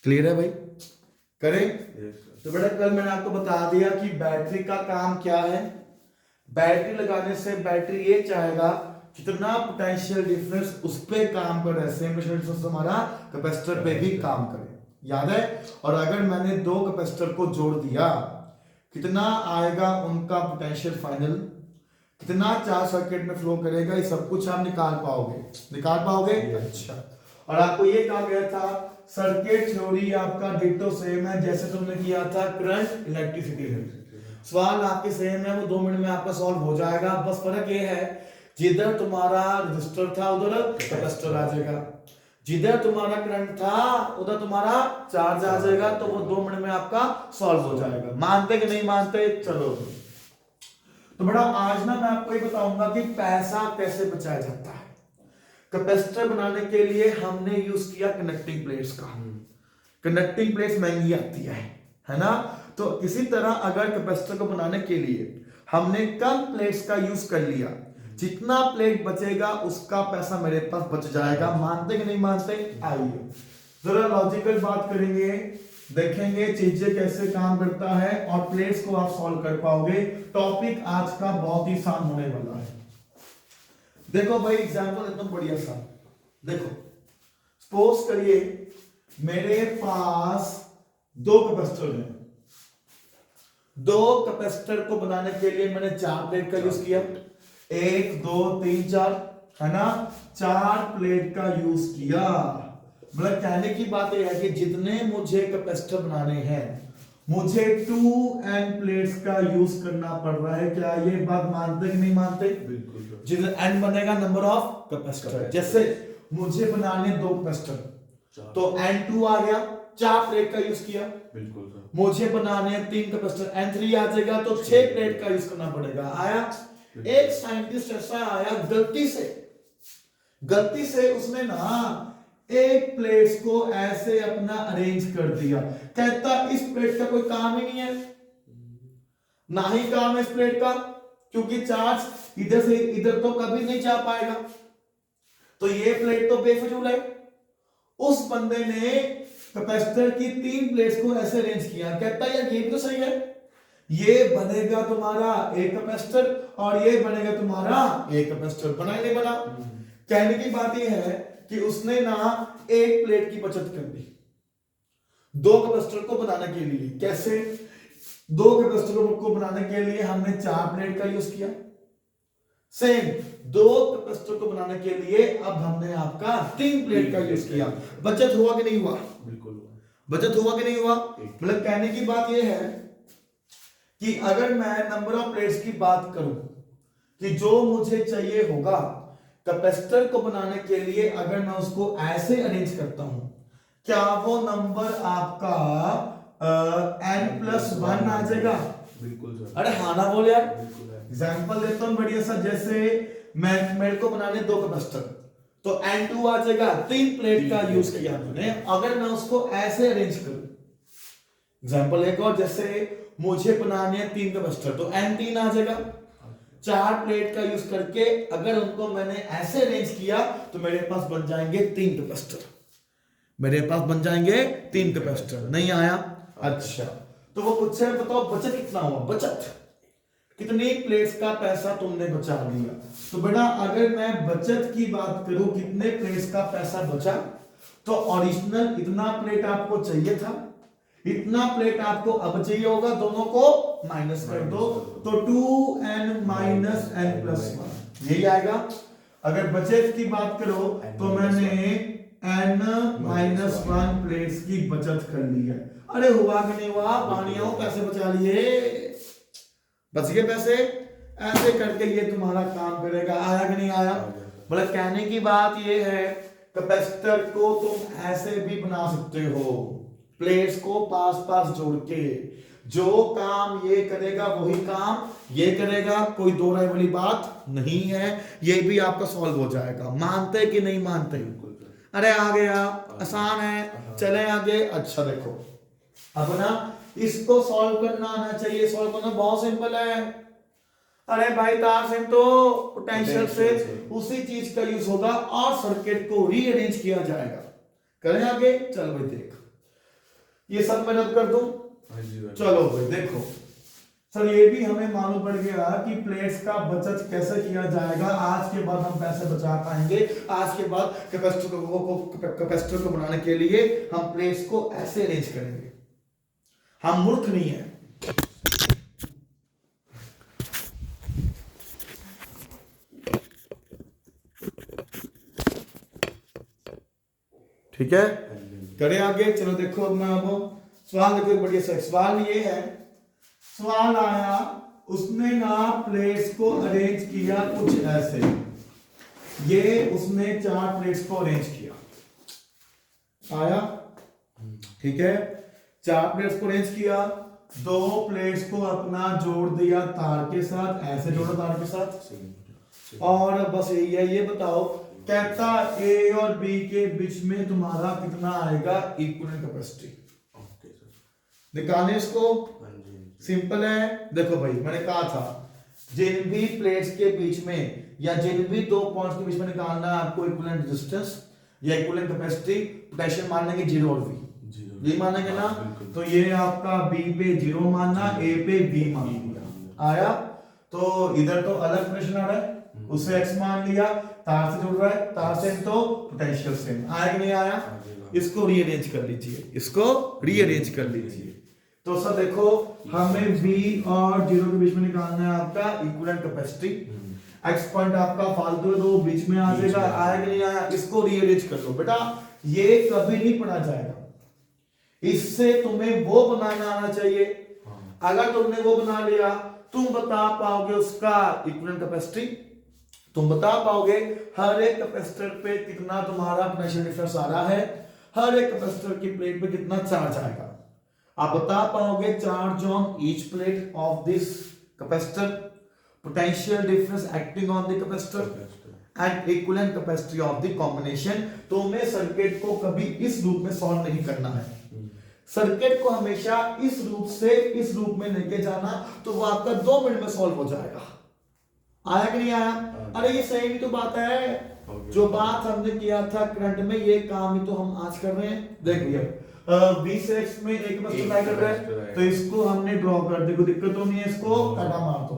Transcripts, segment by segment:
Clear है भाई? करें? तो बेटा कल मैंने आपको बता दिया कि बैटरी का काम क्या है। बैटरी लगाने से बैटरी ये चाहेगा कितना पोटेंशियल डिफरेंस उस पे काम कर रहा है, सेम पोटेंशियल डिफरेंस हमारा कैपेसिटर पे भी काम करे, याद है? और अगर मैंने दो कैपेसिटर को जोड़ दिया, कितना आएगा उनका पोटेंशियल फाइनल, कितना चार्ज सर्किट में फ्लो करेगा, ये सब कुछ आप निकाल पाओगे? अच्छा। और आपको ये कहा गया था सर्किट थ्योरी आपका डिट्टो सेम है जैसे तुमने किया था करंट इलेक्ट्रिसिटी है। सवाल आपके सेम है, वो 2 मिनट में आपका सॉल्व हो जाएगा। बस फर्क ये है जिधर तुम्हारा रजिस्टर था उधर कैपेसिटर आ जाएगा, जिधर तुम्हारा करंट था उधर तुम्हारा चार्ज आ जाएगा, तो वो 2 मिनट में आपका सॉल्व हो जाएगा। मानते कि नहीं मानते? चलो तो बड़ा आज ना मैं आपको ये बताऊंगा कि पैसा कैसे बचाया जाता है। कैपेसिटर बनाने के लिए हमने यूज किया कनेक्टिंग प्लेट्स का। कनेक्टिंग प्लेट्स महंगी आती है ना? तो इसी तरह अगर कैपेसिटर को बनाने के लिए हमने कम प्लेट्स का यूज कर लिया, जितना प्लेट बचेगा उसका पैसा मेरे पास बच जाएगा। मानते कि नहीं मानते? आइए जरा लॉजिकल बात करेंगे, देखेंगे चीजें कैसे काम करता है और प्लेट्स को आप सॉल्व कर पाओगे। टॉपिक आज का बहुत ही आसान होने वाला है। देखो भाई एग्जांपल एकदम बढ़िया सा, देखो सपोज करिए मेरे पास 2 कैपेसिटर हैं। 2 कैपेसिटर को बनाने के लिए मैंने 4 प्लेट का यूज किया, 1 2 3 4, है ना? 4 प्लेट का यूज किया। मतलब कहने की बात यह है कि जितने मुझे कैपेसिटर बनाने हैं मुझे 2n प्लेट्स का यूज करना पड़ रहा है। क्या ये बात मानते कि नहीं मानते? बिल्कुल। जितना n बनेगा नंबर ऑफ कैपेसिटर, जैसे मुझे बनाने 2 कैपेसिटर तो n2 आ गया, 4 प्लेट का यूज किया। बिल्कुल। मुझे बनाने 3 कैपेसिटर n3 आ जाएगा, तो 6 प्लेट का यूज करना पड़ेगा। आया? एक साइंटिस्ट ऐसा आया गलती से उसने ना एक प्लेट्स को ऐसे अपना अरेंज कर दिया, कहता इस प्लेट का कोई काम ही नहीं है, ना ही काम है इस प्लेट का, क्योंकि चार्ज इधर से इधर तो कभी नहीं जा पाएगा, तो ये प्लेट तो बेफिजूल है। उस बंदे ने कैपेसिटर की 3 प्लेट्स को ऐसे अरेंज किया, कहता यार ये भी तो सही है, ये बनेगा तुम्हारा एक कैपेसिटर और ये बनेगा तुम्हारा एक कैपेसिटर। बना ही नहीं बना? कहने की बात यह है कि उसने ना एक प्लेट की बचत कर दी 2 कैपेसिटर को बनाने के लिए। कैसे? 2 कैपेसिटर को बनाने के लिए हमने 4 प्लेट का यूज किया, सेम 2 कैपेसिटर को बनाने के लिए अब हमने आपका 3 प्लेट का यूज किया। बचत हुआ कि नहीं हुआ? बिल्कुल बचत हुआ कि नहीं हुआ? मतलब कहने की बात यह है कि अगर मैं नंबर ऑफ प्लेट्स की बात करूं कि जो मुझे चाहिए होगा कैपेसिटर को बनाने के लिए, अगर मैं उसको ऐसे अरेंज करता हूं, क्या वो नंबर आपका n+1 आ जाएगा? बिल्कुल सर। अरे हाँ ना बोल यार। एग्जांपल देता हूं बढ़िया सा, जैसे मैं मेरे को बनाने 2 कैपेसिटर तो n2 आ जाएगा, 3 प्लेट का यूज किया मैंने। अगर मैं उसको ऐसे अरेंज करूं, एग्जांपल एक और, जैसे मुझे बनाने 3 कैपेसिटर तो n3 आ जाएगा। 4 प्लेट का यूज करके अगर उनको मैंने ऐसे अरेंज किया तो मेरे पास बन जाएंगे 3 कैपेसिटर, मेरे पास बन जाएंगे 3 कैपेसिटर। नहीं आया? अच्छा, तो वो मुझसे बताओ बचत कितना हुआ? बचत कितनी प्लेट्स का पैसा तुमने बचा लिया? तो बेटा अगर मैं बचत की बात करूं कितने प्लेट्स का पैसा बचा, तो ओरिजिनल इतना प्लेट आपको चाहिए था, इतना प्लेट आपको अब चाहिए होगा, दोनों को माइनस कर दो तो 2n माइनस n+1 यही आएगा। अगर बचत की बात करो तो मैंने n-1 प्लेट्स की बचत कर ली है। अरे हुआ कि नहीं हुआ? पानियों पैसे बचा लिए, बच गए पैसे। ऐसे करके ये तुम्हारा काम करेगा। आया कि नहीं आया? मतलब कहने की बात ये है कैपेसिटर को तुम ऐसे भी बना सकते हो, प्लेट्स को पास जोड़ के, जो काम ये करेगा वही काम ये करेगा, कोई दो राय वाली बात नहीं है, ये भी आपका सॉल्व हो जाएगा। मानते कि नहीं मानते? अरे आ गया, आसान है, चले आगे। अच्छा देखो अब ना इसको सॉल्व करना आना चाहिए, सॉल्व करना बहुत सिंपल है। अरे भाई तार से तो पोटेंशियल से उसी चीज का यूज होगा और सर्किट को रीअरेंज किया जाएगा। करें आगे? चल भाई देख, ये सब मैं रद्द कर दूं? हाँ जी भाई। चलो भाई देखो सर, ये भी हमें मालूम पड़ गया कि प्लेट्स का बचत कैसे किया जाएगा। आज के बाद हम पैसे बचा पाएंगे। आज के बाद कैपेसिटर को बनाने के लिए हम प्लेट्स को ऐसे अरेंज करेंगे। हम मूर्ख नहीं है। ठीक है, करें आगे। चलो देखो अब मैं अब सवाल देखो, बढ़िया सा सवाल ये है। सवाल आया, उसने ना प्लेट्स को अरेंज किया कुछ ऐसे। ये उसने 4 प्लेट्स को अरेंज किया, आया ठीक है। 4 प्लेट्स को अरेंज किया, 2 प्लेट्स को अपना जोड़ दिया तार के साथ, ऐसे जोड़ा तार के साथ। और बस यही है, ये बताओ कहता ए और बी के बीच में तुम्हारा कितना आएगा इक्विवेलेंट कैपेसिटी। निकालने इसको, सिंपल है। देखो भाई मैंने कहा था जिन भी प्लेट्स के बीच में या जिन भी 2 पॉइंट्स के बीच में निकालना है आपको इक्विवेलेंट रेजिस्टेंस या इक्विवेलेंट कैपेसिटी, पोटेंशियल मानेंगे 0 और V, ये मानेंगे ना। तो ये आपका B पे 0 मानना, A पे V मान लिया, आया। तो इधर तो अलग पोटेंशियल आ रहा है, उसे x मान लिया, तार से जुड़ रहा है, तार से तो पोटेंशियल सेम, आया कि नहीं आया। इसको रीअरेंज कर लीजिए, इसको रीअरेंज कर लीजिए। तो सर देखो हमें V और 0 के बीच में निकालना है आपका इक्विवेलेंट कैपेसिटी। x पॉइंट आपका फालतू है तो बीच में आ जाएगा, आया कि नहीं आया। इसको रीअरेंज कर लो बेटा, ये कभी नहीं पढ़ा जाएगा, इससे तुम्हें वो बनाना आना चाहिए। अगर तुमने वो बना लिया तुम बता पाओगे उसका इक्विवेलेंट कैपेसिटी, तुम बता पाओगे हर एक कैपेसिटर पे कितना तुम्हारा पोटेंशियल डिफरेंस आ रहा है, हर एक कैपेसिटर की प्लेट पे कितना चार्ज आएगा। आप बता पाओगे charge on each plate of this capacitor, potential difference acting on the capacitor and equivalent capacity of the combination. तो मैं सर्किट को कभी इस रूप में सॉल्व नहीं करना है, सर्किट को हमेशा इस रूप से इस रूप में लेके जाना, तो वो आपका 2 मिनट में सॉल्व हो जाएगा। आया कि नहीं आया। अरे ये सही भी तो बात है, जो बात हमने किया था करंट में, ये काम ही तो हम आज कर रहे हैं। देख भैया V से X में एक कैपेसिटर लाई कर रहा है, तो इसको हमने ड्रॉ कर दे, कोई दिक्कत तो नहीं है, इसको काटा मार दो,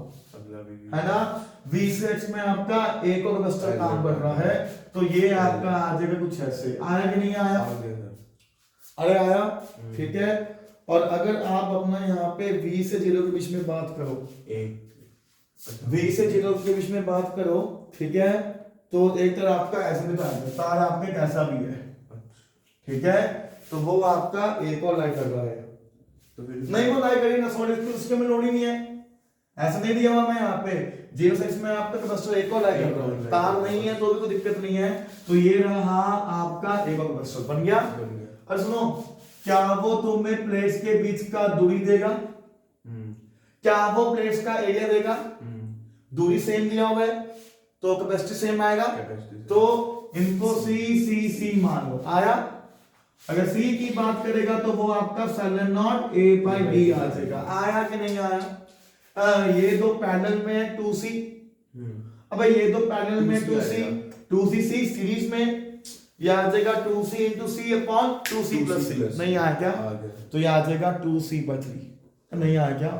है ना। V से X में आपका एक और कैपेसिटर काम कर रहा है, तो ये आपका आ जाएगा कुछ ऐसे। आया कि नहीं आया। अरे आया, ठीक है। और अगर आप अपना यहाँ पे V से 0 के बीच में बात करो, V से 0 के बीच में बात करो, ठीक है, तो एक तरह आपका ऐसे भी तार आपके कैसा भी है, ठीक है। तो वो आपका एक और लाइट कर रहा है, तो नहीं वो लाइट करी ना, सॉरी उसके में लोड ही नहीं है, ऐसा नहीं दिया हुआ मैं यहाँ पे 0 से X में आपका कैपेसिटर एक और लाइट कर रहा है, तार नहीं है तो भी कोई दिक्कत नहीं है। तो ये रहा आपका एक और कैपेसिटर बन गया। और सुनो, क्या वो तुम्हें प्लेट्स के बीच का दूरी देगा, क्या वो प्लेट्स का एरिया देगा। दूरी सेम दिया हुआ है तो कैपेसिटी सेम आएगा, तो इनको C मान लो, आया। अगर C की बात करेगा तो वो आपका एप्सिलॉन नॉट A/D आ जाएगा, आया कि नहीं आया। ये दो पैरेलल में है 2C, अब ये दो पैरेलल में 2C सीरीज में, ये आ जाएगा 2C into C upon 2C plus C, नहीं आया क्या। तो ये आ जाएगा 2C/3, नहीं आया क्या।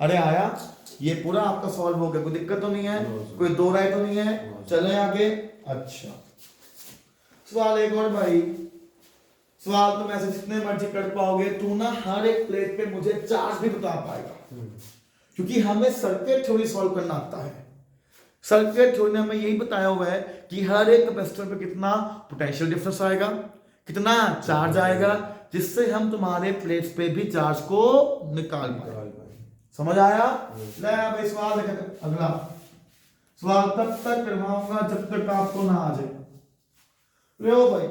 अरे आया, ये पूरा आपका सॉल्व हो गया, कोई दिक्कत तो नहीं है, कोई दो राय तो नहीं है। चले आगे। अच्छा सवाल एक और भाई, सवाल तो मैसेज जितने मर्जी कर पाओगे, तू ना हर एक प्लेट पे मुझे चार्ज भी बता पाएगा, क्योंकि हमें सर्किट थ्योरी सॉल्व करना आता है। सर्किट थ्योरी ने हमें यही बताया हुआ है कि हर एक कैपेसिटर पे कितना पोटेंशियल डिफरेंस आएगा, कितना चार्ज आएगा, जिससे हम तुम्हारे प्लेट्स पे भी चार्ज को निकाल पाए। समझ आया। ले भाई सवाल देख, अगला सवाल तब तक करवाऊंगा जब तक आपको ना आ जाए। लो भाई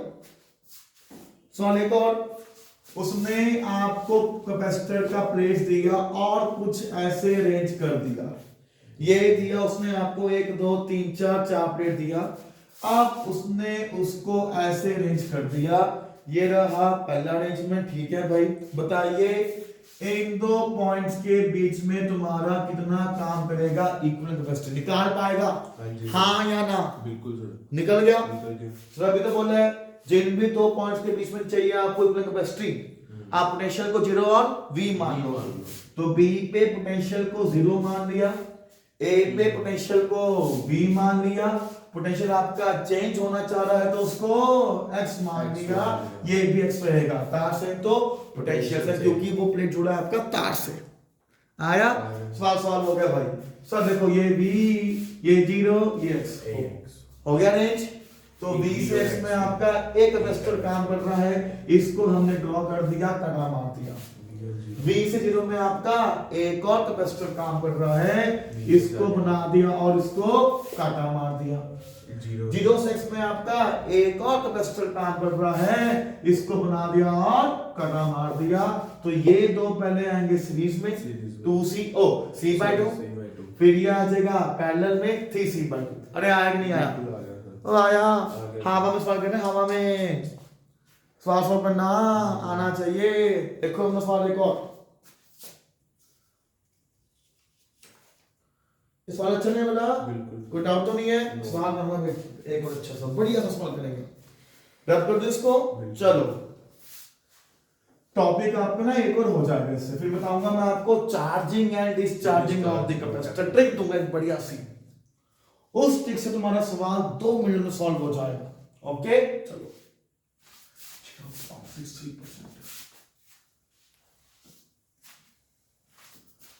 सवाल एक और, उसने आपको कैपेसिटर का प्लेट दिया और कुछ ऐसे अरेंज कर दिया, ये दिया उसने आपको 1 2 3 4 प्लेट दिया, अब उसने उसको ऐसे अरेंज कर दिया। ये रहा पहला अरेंजमेंट, ठीक है भाई। बताइए इन 2 पॉइंट्स के बीच में तुम्हारा कितना काम करेगा इक्विवेलेंट कैपेसिटी, निकाल पाएगा हाँ या ना। बिल्कुल सर, निकल गया। सर अभी तो बोला है जिन भी 2 पॉइंट्स के बीच में चाहिए आपको इक्विवेलेंट कैपेसिटी, आप पोटेंशियल को 0 और V मान लो। तो B पे पोटेंशियल को 0 मान लिया, A पे पोटेंशियल को V मान लिया, पोटेंशियल आपका चेंज होना चाह रहा है तो उसको X मान लिया, ये भी X रहेगा। तार से तो पोटेंशियल से, क्योंकि वो प्लेट जुड़ा है आपका तार से। आया सवाल सॉल्व हो गया भाई। सर देखो ये V, ये 0, ये X हो गया रेंज। तो V से X में आपका एक कैपेसिटर काम कर रहा है, इसको हमने ड्रॉ कर दिया, काटा मार दिया। V से 0 में आपका एक और कैपेसिटर काम कर रहा है, इसको बना दिया और इसको काटा मार दिया। 0 से X में आपका एक और कैपेसिटर काम कर रहा है, इसको बना दिया और काटा मार दिया। तो ये दो पहले आएंगे सीरीज में 2C/2, फिर ये आ जाएगा पैरेलल में 3C/2। अरे आया कि नहीं आया? आया। हवा में सवाल करना, हवा में सवाल सॉल्व करना आना चाहिए। देखो हमने सवाल एक और, इस सवाल अच्छा नहीं वाला, कोई डाउट तो नहीं है? सवाल करूंगा एक और अच्छा सा बढ़िया सा सवाल करेंगे। रब कर दो इसको। चलो टॉपिक आपका ना एक और हो जाएगा इससे, फिर बताऊंगा मैं आपको charging and discharging of the capacitor. Trick दूंगा एक बढ़िया सी, उस ट्रिक से तुम्हारा सवाल 2 मिनट में सॉल्व हो जाएगा। ओके चलो।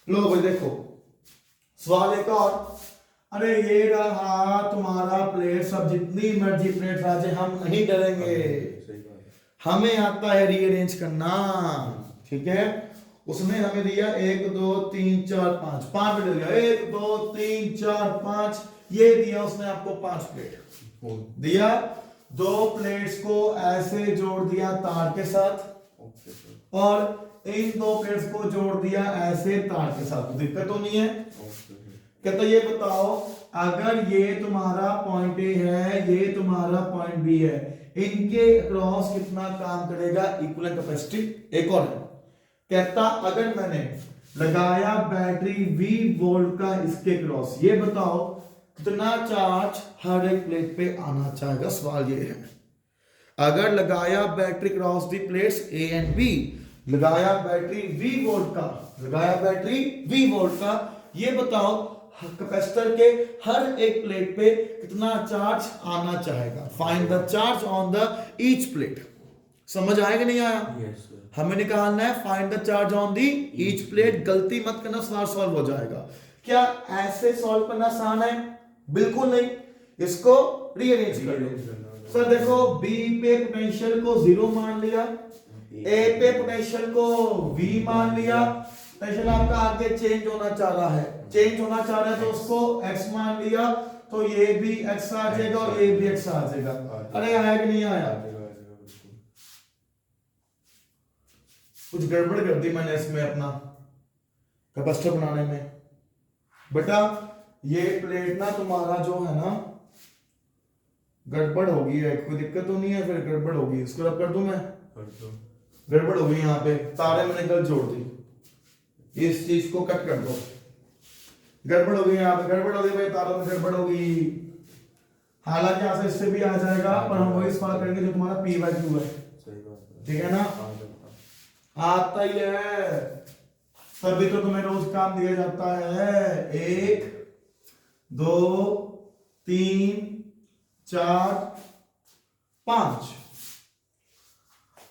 लो भाई देखो सवाल एक और। अरे ये रहा तुम्हारा प्लेट, सब जितनी मर्जी प्लेट आ जाए हम नहीं डरेंगे, हमें आता है रीअरेंज करना। ठीक है, उसने हमें दिया 1 2 3 4 5, 5 प्लेट दिया, 1 2 3 4 5, ये दिया उसने आपको 5 प्लेट दिया। 2 प्लेट्स को ऐसे जोड़ दिया तार के साथ, और इन 2 प्लेट्स को जोड़ दिया ऐसे तार के साथ। दिक्कत तो नहीं है? कहता ये बताओ, अगर ये तुम्हारा पॉइंट ए है, ये तुम्हारा पॉइंट बी है, इनके अक्रॉस कितना काम करेगा इक्विवेलेंट कैपेसिटी। एक और है, कहता अगर मैंने लगाया बैटरी V वोल्ट का इसके क्रॉस, ये बताओ कितना चार्ज हर एक प्लेट पे आना चाहेगा। सवाल ये है, अगर लगाया battery cross the plates A and B, लगाया बैटरी V वोल्ट का, लगाया बैटरी V वोल्ट का, ये बताओ कैपेसिटर के हर एक प्लेट पे कितना चार्ज आना चाहेगा। Find the charge on the each plate. समझ आएगा नहीं आया? yes, हमें निकालना है find the charge on the each plate. गलती मत करना, सवाल सॉल्व हो जाएगा। क्या ऐसे सॉल्व करना आसान है? बिल्कुल नहीं, इसको रीअरेंज कर लो। सर देखो B पे पोटेंशियल को 0 मान लिया, A पे पोटेंशियल को V मान लिया, पोटेंशियल आपका आगे चेंज होना चाह रहा है, चेंज होना चाह रहा है तो उसको X मान लिया, तो ये भी X आ जाएगा और ये भी X आ जाएगा। अरे आया कि नहीं आया? कुछ गड़बड़ कर दी मैंने इसमें अपना कैपेसिटर बनाने में। बेटा ये प्लेट ना तुम्हारा जो है ना गड़बड़ होगी है, कोई दिक्कत तो नहीं है? फिर गड़बड़ होगी, इसको रब कर दूं मैं? गड़बड़ होगी, यहाँ पे तारे मैंने गलत जोड़ दी, इस चीज को कट कर दो। गड़बड़ हो गई यहाँ पे, गड़बड़ हो गई भाई, तारों में गड़बड़ होगी। हालांकि यहाँ से इससे भी आ जाएगा, पर हम वही सवाल करेंगे जो तुम्हारा P/Q है। ठीक है ना? आता ही है, तभी तो तुम्हें रोज काम दिया जाता है। 1 2 3 4 5।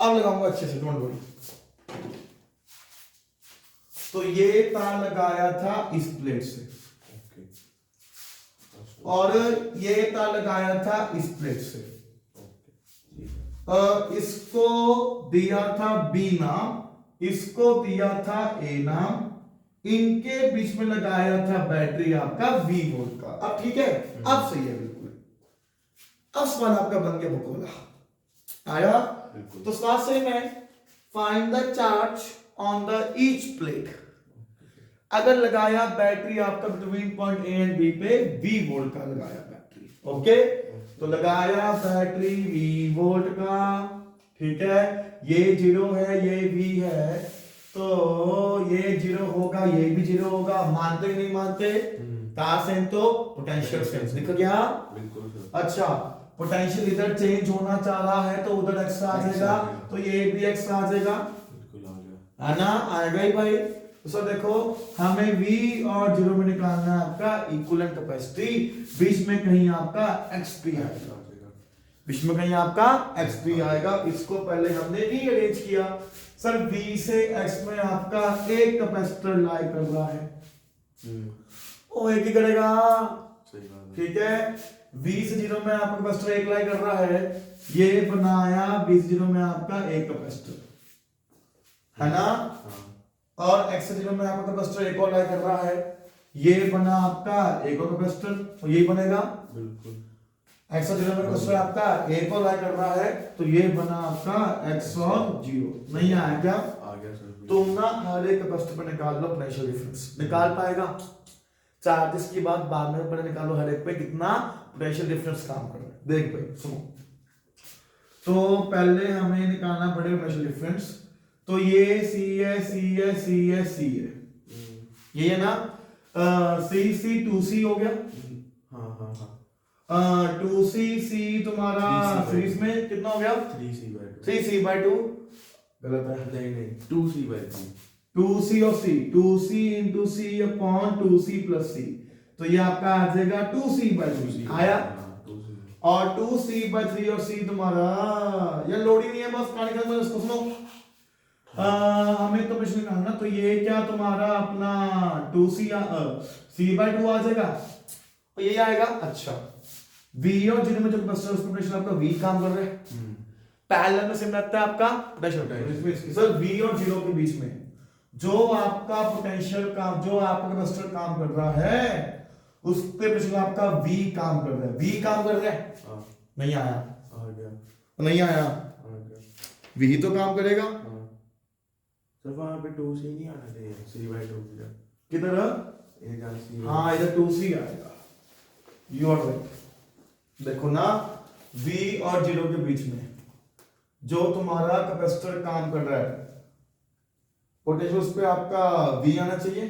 अब लगाऊंगा अच्छे से, डोंट वरी। तो ये तार लगाया था इस प्लेट से, और ये तार लगाया था इस प्लेट से। इसको दिया था B नाम, इसको दिया था A नाम, इनके बीच में लगाया था बैटरी आपका V वोल्ट का। अब ठीक है, अब सही है बिल्कुल। अब सवाल आपका बन गया बकोला। आया? तो सवाल सही में find the charge on the each plate. अगर लगाया बैटरी आपका between point A and B पे V वोल्ट का लगाया बैटरी। ओके, तो लगाया बैटरी V वोल्ट का, ठीक है, ये 0 है, ये V है, तो ये 0 होगा, ये भी 0 होगा। मानते नहीं मानते? तार सेम तो पोटेंशियल सेम दिख गया। बिल्कुल। अच्छा, पोटेंशियल इधर चेंज होना चाह रहा है तो उधर X आ जाएगा, तो ये भी X आ जाएगा। है ना, आएगा ही भाई। तो सर देखो हमें V और 0 में निकालना है आपका इक्विवेलेंट कैपेसिटी, बीच में कहीं आपका XP आएगा, बीच में कहीं आपका XP आएगा। इसको पहले हमने रीअरेंज किया। सर V से X में आपका एक कैपेसिटर लाई कर रहा है, वो एक ही करेगा, ठीक है। V से 0 में आपका कैपेसिटर एक लाई कर रहा है, ये बनाया V से 0 में आपका एक कैपेसिटर, है ना, और X से 0 में आपका कैपेसिटर एक और लाई कर रहा है, ये बना आपका एक और कैपेसिटर, तो यही बनेगा बिल्कुल। X से 0 में कैपेसिटर आपका एक और लाई कर रहा है, तो ये बना आपका X और 0। नहीं आया क्या? आ गया सर। तुम ना हर एक कैपेसिटर पे निकाल लो पोटेंशियल डिफरेंस, निकाल पाएगा? चार्जेस की बात बाद में, पहले निकालो हर एक पे कितना पोटेंशियल डिफरेंस काम कर रहा है। देख भाई सुनो, तो पहले हमें निकालना पड़ेगा पोटेंशियल डिफरेंस। तो ये C है, C है, C है, C है, ये है ना, C 2C हो गया, हाँ हाँ हाँ, 2C तुम्हारा सीरीज में कितना हो गया? 3C/2 गलत है, नहीं नहीं 2C/3, 2C और C, 2C into C upon 2C plus C, तो ये आपका आ जाएगा 2C/3 आया, और 2C/3 और C तुम्हारा ये लोड ही नहीं है, बस कहानी खत्म, इसको सुनो। हमें तो प्रश्न निकालना, तो ये क्या तुम्हारा अपना 2C/2 आ जाएगा, तो ये आएगा। अच्छा V और 0 में जो कैपेसिटर उसका पोटेंशियल आपका V काम कर रहा है, पैरेलल में सिम लगता है आपका पोटेंशियल। सर V और 0 के बीच में जो आपका पोटेंशियल काम, जो आपका कैपेसिटर काम कर रहा है, उस पे पोटेंशियल आपका V काम कर रहा है, V काम कर रहा है, नहीं आया, आ गया, नहीं आया, आ गया, V ही तो काम करेगा। सर वहां पे 2C नहीं आना चाहिए, C/2 किधर है? हाँ इधर 2C आएगा, यू आर राइट। देखो ना V और 0 के बीच में जो तुम्हारा कैपेसिटर काम कर रहा है, पोटेंशियल उस पे आपका V आना चाहिए,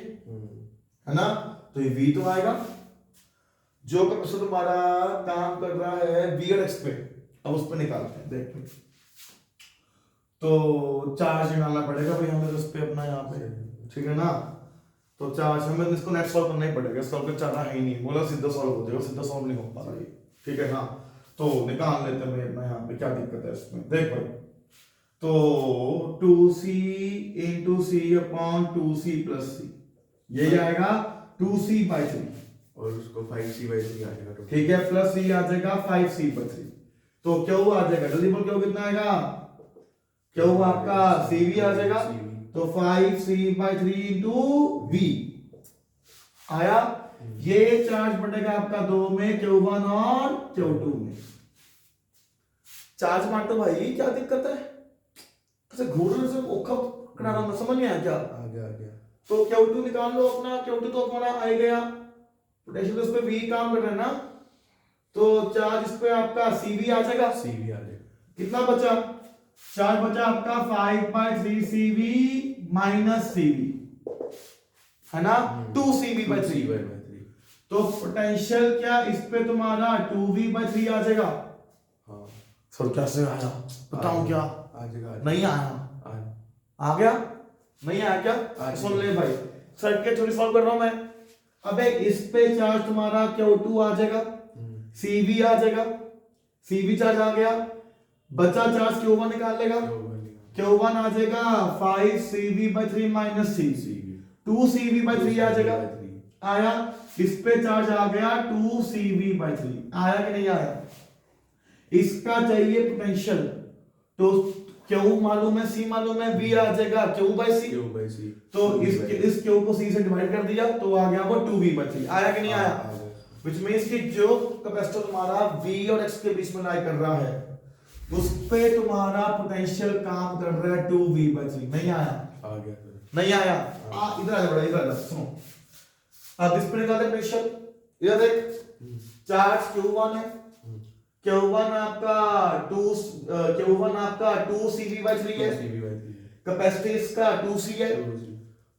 है ना, तो ये V तो आएगा। जो कैपेसिटर तुम्हारा काम कर रहा है V और X पे, अब उस पे निकालते हैं, देखते तो चार्ज निकालना पड़ेगा भाई हमें उस पे अपना यहाँ पे, ठीक है ना। तो चार्ज हमें इसको नेट सॉल्व करना ही पड़ेगा, इसका कोई चारा है ही नहीं, बोला सीधा सॉल्व हो जाएगा, सीधा सॉल्व नहीं हो पा रहा है, ठीक है ना। तो निकाल लेते हैं अपना यहाँ पे, क्या दिक्कत है इसमें, देख भाई। तो 2C into C upon 2C plus C, ये आएगा 2C/3, और उसको 5C/3 आ जाएगा, ठीक है, प्लस C आ जाएगा 5C/3, तो Q आ जाएगा, जल्दी बोल Q कितना आएगा? Q आपका CV आ जाएगा, तो 5C/3 into V आया। ये चार्ज बढ़ेगा आपका 2 में, Q1 और Q2 में। चार्ज बांटो भाई, क्या दिक्कत है? घूरने से ओखा कराना ना, समझ नहीं आया क्या? आ गया। तो Q2 निकाल लो अपना, Q2 तो हमारा आ गया, पोटेंशियल उस पे V काम कर रहा है ना, तो चार्ज इस पे आपका CV आ जाएगा, CV आ जाएगा, कितना बचा? चार्ज बचा आपका 5/3 CV माइनस CV, है ना, 2CV/3, तो पोटेंशियल क्या इस पे तुम्हारा 2V/3 आ जाएगा। हाँ सर कैसे आया बताऊं क्या? आ जाएगा, नहीं आया, आ गया, नहीं आया क्या? सुन ले भाई, सर्किट थोड़ी सॉल्व कर रहा हूं मैं। अबे इस पे चार्ज तुम्हारा Q2 आ जाएगा, CV आ जाएगा, CV चार्ज आ गया, बचा चार्ज Q1 निकाल लेगा, Q1 आ जाएगा 5CV/3 माइनस C, 2CV/3 आ जाएगा, आया। इस पे चार्ज आ गया 2CV/3, आया कि नहीं आया? इसका चाहिए पोटेंशियल, तो Q मालूम है, C मालूम है, V आ जाएगा Q/C, तो इस Q को C से डिवाइड कर दिया, तो आ गया वो 2V/3, आया कि नहीं आया? which means कि जो कैपेसिटर तुम्हारा V और X के बीच में लाई कर रहा है, उस पे तुम्हारा पोटेंशियल काम कर रहा है 2V/3, नहीं आया? आ गया, नहीं आया, इधर आ बड़ा, इधर सुनो, अब इस पे निकालते पोटेंशियल, इधर देख, चार्ज Q1 है, Q1 आपका 2CV/3 है, कैपेसिटी इसका 2C है,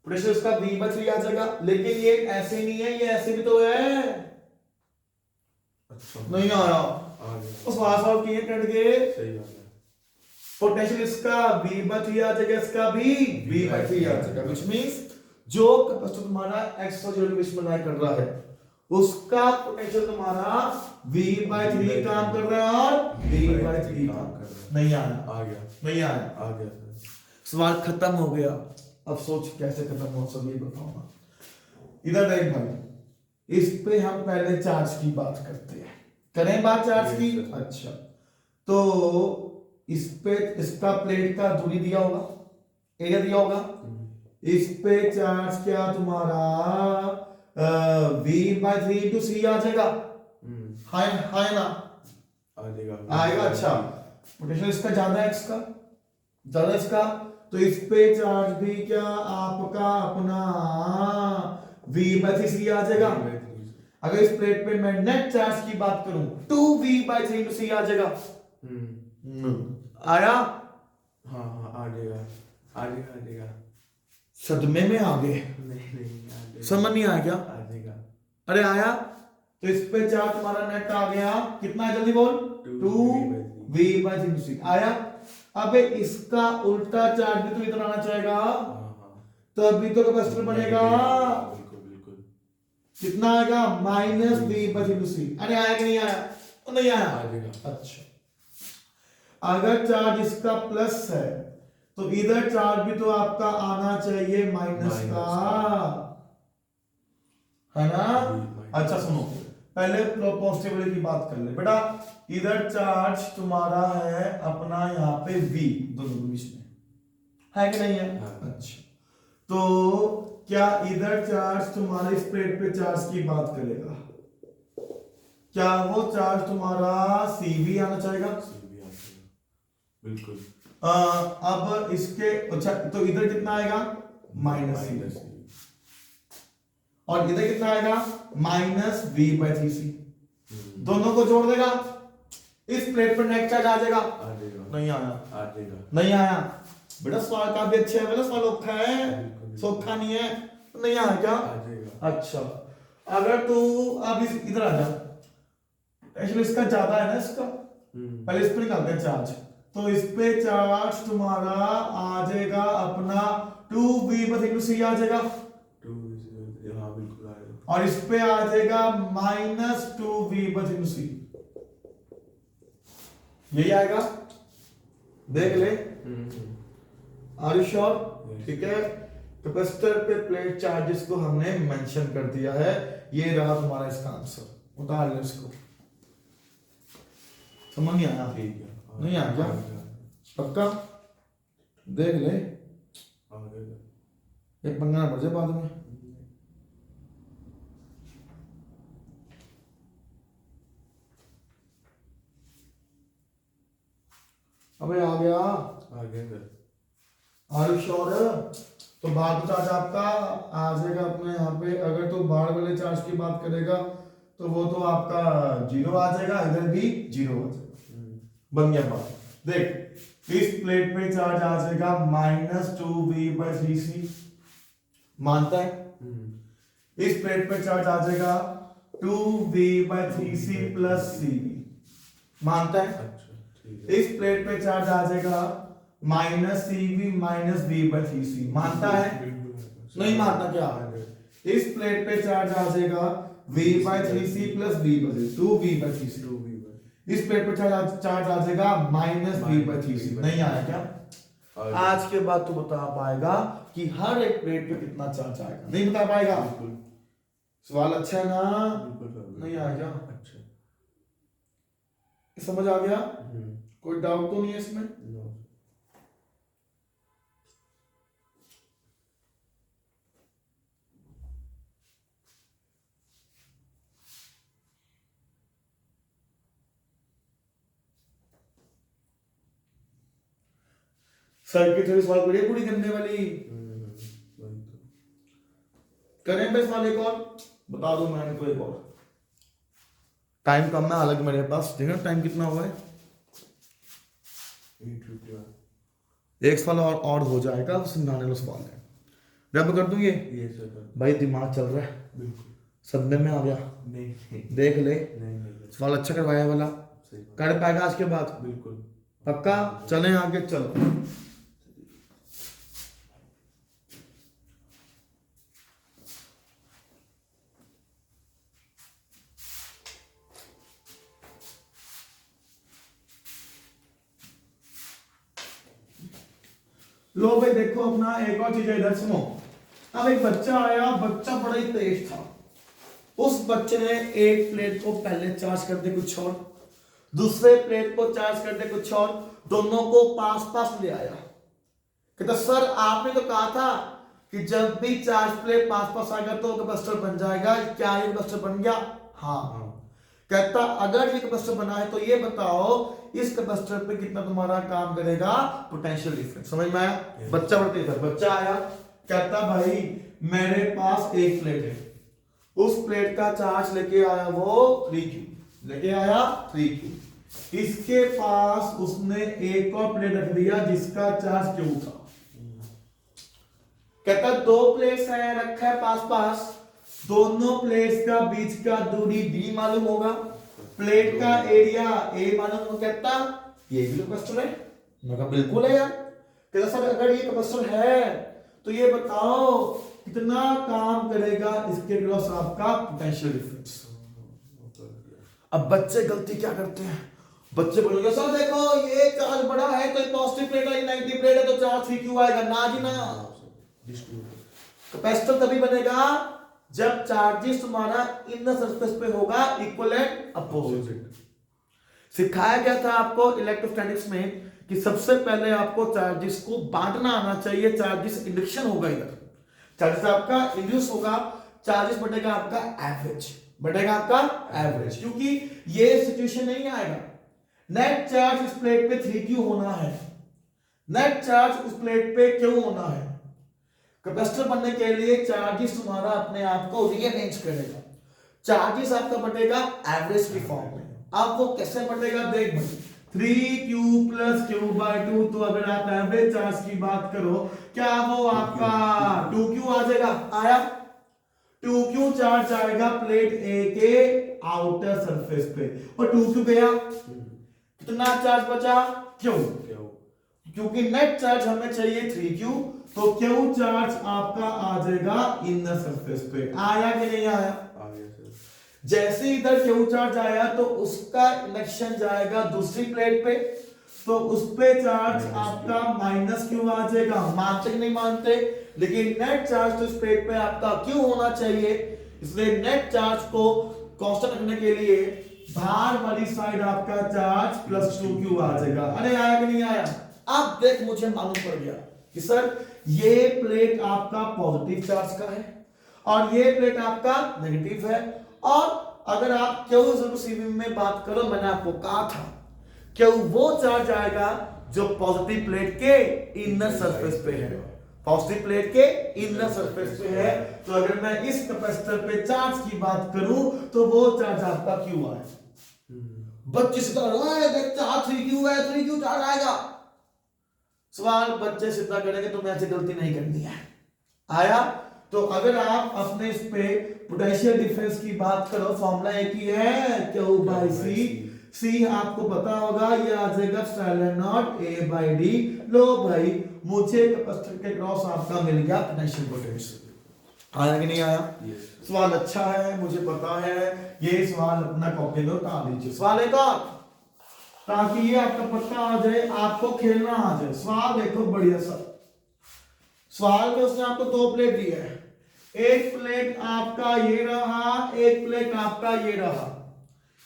पोटेंशियल इसका V/3 आ जाएगा, लेकिन ये ऐसे नहीं है, ये ऐसे भी तो है। अच्छा नहीं आया, उस वाला सॉल्व किए कट गए, सही बात है। पोटेंशियल इसका V/3 आ जाएगा, इसका भी V/3 आ जाएगा, which means जो कैपेसिटर तुम्हारा x और 0 के बीच में लाई कर रहा है उसका पोटेंशियल तुम्हारा V/3 काम कर रहा है और V/3 काम कर रहा है। नहीं आया, आ गया, नहीं आया, आ गया सर। सवाल खत्म हो गया। अब सोच कैसे खत्म हो, सब ये बताऊंगा। इधर देख भाई, इस पे हम पहले चार्ज की बात करते हैं, करें बात चार्ज की। अच्छा, तो इस पे इसका प्लेट का दूरी दिया होगा, एरिया दिया होगा, इस पे चार्ज क्या तुम्हारा V/3 × C आ जाएगा, हाय ना, आ जाएगा, आएगा। अच्छा, पोटेंशियल इसका ज्यादा है, इसका ज्यादा, इसका तो इस पे चार्ज भी क्या आपका अपना V/3 आ जाएगा। अगर इस प्लेट पे मैं नेट चार्ज की बात करूं 2V/3 × C आ जाएगा। आया? हाँ हाँ आ जाएगा, आ जाएगा, आ जाएगा। सदमे में आ गए, नहीं समझ नहीं आया क्या? आ जाएगा। अरे आया, तो इस पे चार्ज तुम्हारा नेट आ गया, कितना है जल्दी बोल, 2V/3 × C आया। अबे इसका उल्टा चार्ज भी तो इधर आना चाहेगा, तो अभी तो कैपेसिटर बनेगा, बिल्कुल कितना आएगा, -V/3 × C। अरे आया कि नहीं आया? नहीं आया, आ जाएगा। अच्छा, अगर चार्ज इसका प्लस है तो इधर चार्ज भी तो आपका आना चाहिए माइनस का, है ना? अच्छा सुनो, पहले पॉजिटिविटी की बात कर ले बेटा। इधर चार्ज तुम्हारा है अपना यहाँ पे V, दोनों के बीच में है कि नहीं है? अच्छा, तो क्या इधर चार्ज तुम्हारे इस प्लेट पे चार्ज की बात करेगा, क्या वो चार्ज तुम्हारा CV आना चाहेगा? बिल्कुल। अब इसके, अच्छा तो इधर कितना आएगा, -C, और इधर कितना आएगा, -V/3C। दोनों को जोड़ देगा, इस प्लेट पर नेट चार्ज आ जाएगा, नहीं आया, आ जाएगा, नहीं आया। बेटा सवाल काफी अच्छे है, बेटा सवाल औखा है, सौखा नहीं है, नहीं आया क्या? आ जाएगा। अच्छा, अगर तू अब इधर आ जा, एक्चुअली इसका ज्यादा है ना, इसका पहले इस पर निकालते हैं चार्ज, तो इस पे चार्ज तुम्हारा आ जाएगा अपना 2V/3 × C आ जाएगा, 2 हाँ बिल्कुल आएगा, और इस पे आ जाएगा -2V/3 × C, यही आएगा, देख ले। Are you sure? ठीक है, कैपेसिटर पे प्लेट चार्जेस को हमने मेंशन कर दिया है, ये रहा तुम्हारा इसका आंसर, उतार ले इसको। समझ नहीं आया? ठीक है, नहीं आ गया, पक्का देख ले, एक पंगा ना पड़ जाए बाद में। अबे आ गया, आर यू श्योर? तो बाहर चार्ज आपका आ जाएगा अपने यहाँ पे, अगर तो बाहर वाले चार्ज की बात करेगा तो वो तो आपका 0 आ जाएगा, इधर भी 0 आ जाएगा, बन गया बात। देख, इस प्लेट पे चार्ज आ जाएगा -2V/3C, मानता है? इस प्लेट पे चार्ज आ जाएगा 2V/3C + CV, मानता है? इस प्लेट पे चार्ज आ जाएगा -CV - V/3C, मानता है? नहीं मानता क्या? इस प्लेट पे चार्ज आ जाएगा V/3C + V/3, 2V/3C। इस प्लेट पे चार्ज आ जाएगा -V/3C, नहीं आया क्या? आज के बाद तू बता पाएगा कि हर एक प्लेट पे कितना चार्ज आएगा? नहीं बता पाएगा? सवाल अच्छा है ना? नहीं आ गया? अच्छा, समझ आ गया? कोई डाउट तो नहीं है इसमें? सर की थोड़ी सवाल करिए पूरी करने वाली, करें पे सवाल एक और बता दो मैं इनको, एक और टाइम कम है हालांकि मेरे पास, देखना टाइम कितना हुआ है, एक सवाल और हो जाएगा, समझाने लो सवाल है, रब कर दूं ये भाई, दिमाग चल रहा है, सदमे में आ गया, देख ले, सवाल अच्छा करवाया वाला, कर पाएगा आज के बाद? बिल्कुल पक्का? चलें आगे, चलो। लो भाई देखो अपना एक और चीज है इधर सुनो। अब एक बच्चा आया, बच्चा बड़ा ही तेज था। उस बच्चे ने एक प्लेट को पहले चार्ज कर दे कुछ और, दूसरे प्लेट को चार्ज कर दे कुछ और, दोनों को पास पास ले आया। कहता सर आपने तो कहा था कि जब भी चार्ज प्लेट पास पास आएगा तो कैपेसिटर बन जाएगा, क्या ये कैपेसिटर बन गया? हाँ। कहता अगर ये कैपेसिटर बना है तो ये बताओ इस कैपेसिटर पे कितना तुम्हारा काम करेगा पोटेंशियल डिफरेंस। समझ में आया? बच्चा बढ़ते था, बच्चा आया कहता भाई मेरे पास एक प्लेट है, उस प्लेट का चार्ज लेके आया वो 3Q, लेके आया 3Q। इसके पास उसने एक और प्लेट रख दिया जिसका चार्ज Q था। कहता दो प्लेट्स है रखा है पास पास, दोनों प्लेट्स का बीच का दूरी d मालूम होगा, प्लेट का एरिया a मालूम होगा। कहता ये भी कैपेसिटर है? मैं कहा बिल्कुल है यार। कहता सर अगर ये कैपेसिटर है तो ये बताओ कितना काम करेगा इसके क्रॉस आपका पोटेंशियल डिफरेंस। अब बच्चे गलती क्या करते हैं, बच्चे बोलेंगे सर देखो ये चार्ज बड़ा है तो पॉजिटिव प्लेट है, ये नेगेटिव प्लेट है तो चार्ज 3Q आएगा। ना जी ना, कैपेसिटर तभी बनेगा जब चार्जेस तुम्हारा इनर सरफेस पे होगा इक्वल एंड अपोजिट। सिखाया गया था आपको इलेक्ट्रोस्टैटिक्स में कि सबसे पहले आपको चार्जेस को बांटना आना चाहिए। चार्जेस इंडक्शन होगा, इधर चार्जेस आपका इंड्यूस होगा, चार्जेस बढ़ेगा आपका एवरेज, बढ़ेगा आपका एवरेज, क्योंकि ये सिचुएशन नहीं आएगा। नेट चार्ज इस प्लेट पे 3Q होना है, नेट चार्ज उस प्लेट पे Q होना है। कैपेसिटर बनने के लिए चार्जेस तुम्हारा अपने आप को रीअरेंज करेगा, चार्जेस आपका बढ़ेगा एवरेज की फॉर्म में। अब वो कैसे बढ़ेगा देख भाई, 3Q प्लस Q/2। तो अगर आप एवरेज चार्ज की बात करो क्या वो आपका 2Q आ जाएगा? आया 2Q चार्ज आएगा प्लेट A के आउटर सरफेस पे, और 2Q गया, कितना चार्ज बचा? Q। क्योंकि नेट चार्ज हमें चाहिए 3Q, तो Q चार्ज आपका आ जाएगा इनर सरफेस पे। आया कि नहीं आया? जैसे इधर Q चार्ज आया तो उसका इंडक्शन जाएगा दूसरी प्लेट पे, तो उस पे चार्ज आपका -Q आ जाएगा। मानते कि नहीं मानते? लेकिन नेट चार्ज तो इस प्लेट पे आपका Q होना चाहिए, इसलिए नेट चार्ज को कांस्टेंट रखने के लिए बाहर वाली साइड आपका चार्ज +2Q आ जाएगा। अरे आया कि नहीं आया? अब देख मुझे मालूम पड़ गया कि सर ये प्लेट आपका पॉजिटिव चार्ज का है और ये प्लेट आपका नेगेटिव है। और अगर आप Q में बात करो, मैंने आपको कहा था Q वो चार्ज आएगा जो पॉजिटिव प्लेट के इनर सरफेस पे है, पॉजिटिव प्लेट के इनर सरफेस पे है। तो अगर मैं इस कैपेसिटर पे चार्ज की बात करूं तो वो चार्ज आपका Q आए। बच्चे से देख चार्ज 3Q है, 3Q चार्ज आएगा। सवाल बच्चे सीधा करेंगे, तुम्हें ऐसे गलती नहीं करनी है। आया? तो अगर आप अपने इस पे पोटेंशियल डिफरेंस की बात करो, फॉर्मूला एक ही है Q/C। C आपको पता होगा, ये आ जाएगा ε0 A/d। लो भाई मुझे कैपेसिटर के क्रॉस आपका मिल गया पोटेंशियल पोटेंशियल। आया कि नहीं आया? सवाल अच्छा है, मुझे पता है। ये सवाल अपना कॉपी में उतार लीजिए। सवाल एक और, ताकि ये आपका पता आ जाए, आपको खेलना आ जाए। सवाल देखो बढ़िया सा। सवाल में उसने आपको दो प्लेट दी है, एक प्लेट आपका ये रहा, एक प्लेट आपका ये रहा।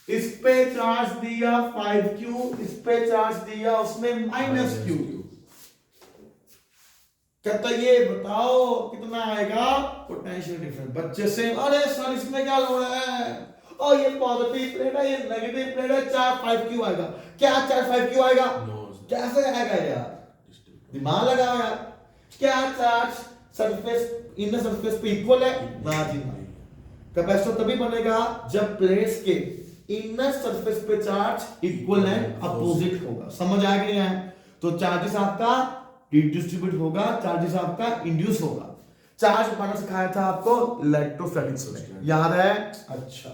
इस पे चार्ज दिया 5Q, इस पे चार्ज दिया उसमें -Q। कहता ये बताओ कितना आएगा पोटेंशियल डिफरेंस। बच्चे से अरे सर इसमें क्या हो रहा है, और ये पॉजिटिव प्लेट है, ये नेगेटिव प्लेट है, चार्ज 5Q आएगा। क्या चार्ज 5Q आएगा? कैसे आएगा यार, दिमाग लगाओ यार। क्या चार्ज सरफेस इनर सरफेस पे इक्वल है? ना जी ना। कैपेसिटर तभी बनेगा जब प्लेट्स के इनर सरफेस पे चार्ज इक्वल एंड अपोजिट होगा। समझ आया कि नहीं आया? तो चार्जेस आपका डिस्ट्रीब्यूट होगा, चार्जेस आपका इंड्यूस होगा। चार्ज बनाना सिखाया था आपको इलेक्ट्रोस्टैटिक्स में, याद है? अच्छा,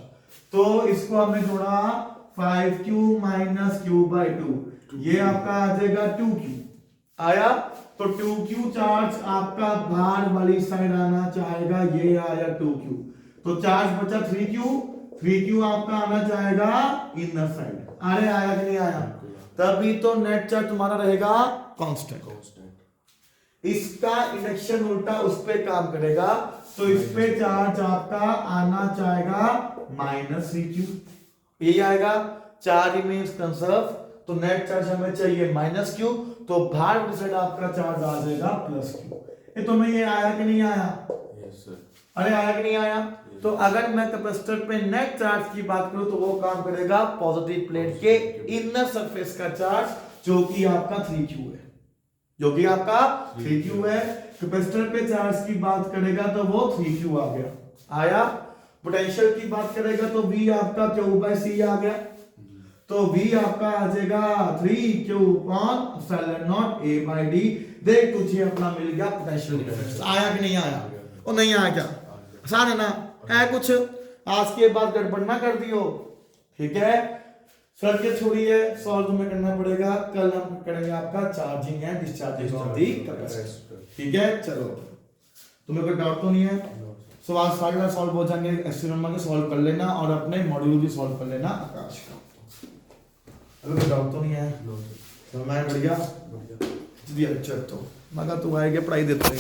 तो इसको हमने जोड़ा 5Q - Q/2। ये आपका आ जाएगा 2q आया। तो 2q चार्ज आपका बाहर वाली साइड आना चाहेगा, ये आया 2q। तो चार्ज बचा 3q आपका आना चाहेगा इनर साइड। अरे आया कि नहीं आया? तभी तो नेट चार्ज तुम्हारा रहेगा कांस्टेंट। इसका इंडक्शन उल्टा उस पे काम करेगा, तो इस पे चार्ज आपका आना चाहेगा -3q, ये आएगा। चार्ज रिमेन्स कंजर्व, तो नेट चार्ज हमें चाहिए -q, तो बाहर वाली साइड आपका चार्ज आ जाएगा +q। ये तुम्हें ये आया कि नहीं आया? Yes sir. अरे आया कि नहीं आया? तो अगर मैं कैपेसिटर पे नेट चार्ज की बात करूं तो वो काम करेगा पॉजिटिव प्लेट के इनर सरफेस का चार्ज, जो कि आपका 3q है, जो कि आपका 3q है। कैपेसिटर पे चार्ज की बात करेगा तो वो 3q आ गया, आया। पोटेंशियल की बात करेगा तो V आपका Q/C आ गया, तो V आपका आ जाएगा 3q/0 A/d। देख तुझे अपना मिल गया पोटेंशियल डिफरेंस। आया कि नहीं आया? वो नहीं आया क्या? आसान है ना? है कुछ आज के बाद गड़बड़ ना कर दियो, ठीक है। सर के छोड़िए, सॉल्व में करना पड़ेगा। कल हम करेंगे आपका charging and discharging of the capacitor, ठीक है। चलो, तुम्हें कोई डाउट तो नहीं है? सवाल सारे सॉल्व हो जाएंगे, एक्सपेरिमेंट में सॉल्व कर लेना और अपने मॉड्यूल भी सॉल्व कर लेना आकाश का। अगर कोई डाउट तो नहीं है? तो मैं बढ़िया जी। अच्छा, तो मगर तू आएगा पढ़ाई देते हैं।